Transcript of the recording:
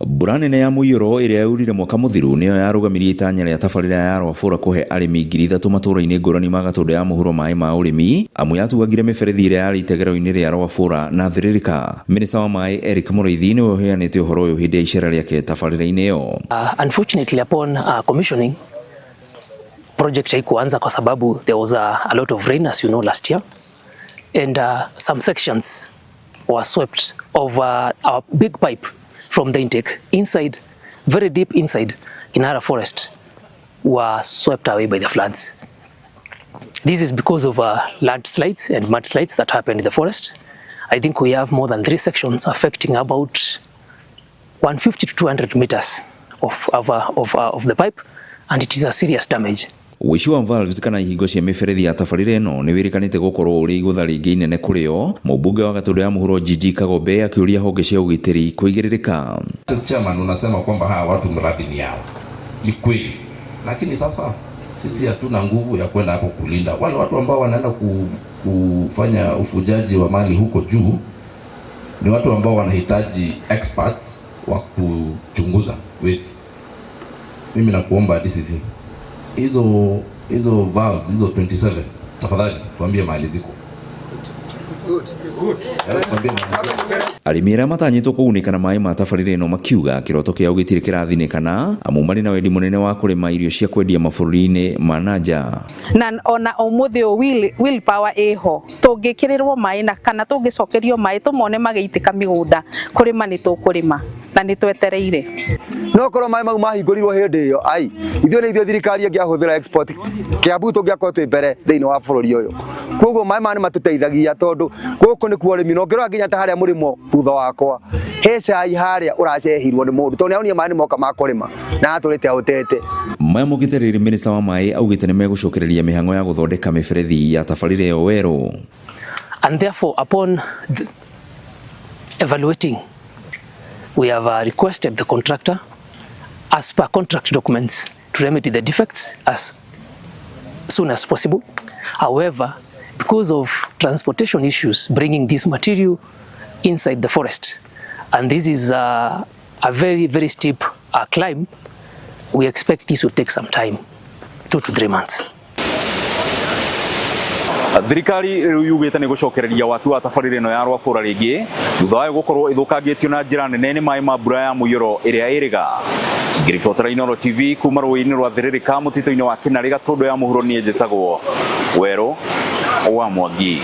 Mbura nene ya mũiyũro ĩrĩa yaurire mwaka mũthiru nĩyo yarũgamirie itanya rĩa tabarĩra ya Rwabura kũhe arĩmi 3,000 matũũra-inĩ ngũrani ma Gatũndũ ya mũhuro maaĩ ma ũrĩmi, amu yatuagire mĩberethi ĩrĩa yarĩ itegero-inĩ rĩa Rwabura na thĩrĩrĩka. Minista wa maaĩ Eric Mũrĩithi nĩwe ũheanĩte ũhoro ũyũ hĩndĩ ya icera rĩake tabarĩra-inĩ ĩyo. Unfortunately upon commissioning, project haikuanza kwa sababu there was a lot of rain, as you know, last year, and some sections were swept of our big pipe from the intake inside, very deep inside Kinara forest, were swept away by the floods. This is because of landslides and mudslides that happened in the forest. I think we have more than 3 sections affecting about 150 to 200 meters of the pipe, and it is a serious damage. Ũici wa valves kana ihingo cia mĩberethi ya tabarĩra ĩno nĩ wĩrĩkanĩte gũkorwo ũrĩ igũtha rĩngĩ inene kũrĩ o. Mũmbunge wa Gatũndũ ya mũhuro Gigi Kagombe akĩũria honge cia ũgitĩri kũigĩrĩrĩka. Chairman, unasema kwamba hawa watu mradi ni yao. Ni kweli. Lakini sasa sisi hatuna nguvu ya kwenda hapo kulinda. Wale watu ambao wanaenda kufanya ufujaji wa mali huko juu ni watu ambao wanahitaji experts wa kuchunguza wezi. Mimi nakuomba DCC, hizo valves hizo 27 tafadhali tuambie mahali ziko. Arĩmi arĩa matanyĩtwo kũgunĩka na maaĩ ma tabarĩra ĩno makiuga kĩroto kĩao gĩtirĩ kĩrathinĩkana, amu marĩ na wendi mũnene wa kũrĩma irio cia kwendia mabũrũri-inĩ ma nanja. Na ona ũmũthĩ will power ĩho tũngĩkĩrĩrwo maaĩ na kana tũngĩcokerio maaĩ tũmone magĩitĩka mĩgũnda kũrĩma nĩ tũkũrĩma na nĩ twetereire. No korwo maaĩ mau mahingũrirwo hĩndĩ ĩyo ithuĩ nĩ ithuĩ thirikari ĩngĩahũthĩra export Kiambu tũngĩakorwo twĩ mbere thĩinĩ wa bũrũri ũyũ. Koguo maaĩ maya nĩ matũteithagia tondũ gũkũ nĩ kuo ũrĩmi no ngĩrora nginya ta harĩa mũrĩmo thutha wakwa he cai harĩa ũracehirwo nĩ mũndũ tondũ nĩonire maaĩ nĩ moka ma kũrĩma na atũrĩte ahũtete. Maya mũgĩte rĩrĩ minista wa maaĩ augĩte nĩ megũcokereria mĩhang'o ya gũthondeka mĩberethi ya tabarĩra ĩyo werũ. And therefore upon evaluating, we have requested the contractor as per contract documents to remedy the defects as soon as possible. However, because of transportation issues bringing this material inside the forest, and this is a very, very steep climb, we expect this will take some time, 2 to 3 months. Thirikari rĩu yugĩte nĩ gũcokereria waki wa tabarĩra ĩno ya Rwabura rĩngĩ thutha wa gũkorwo ĩthũkangĩtio na njĩra nene nĩ maaĩ ma mbura ya mũiyũro ĩrĩa ĩrĩga. Ngĩribotera Inooro TV kuma rũĩ-inĩ rwa thĩrĩrĩka mũtitũ-inĩ wa Kinara Gatũndũ ya mũhuro, niĩ njĩtagwo Werũ wa Mwangi.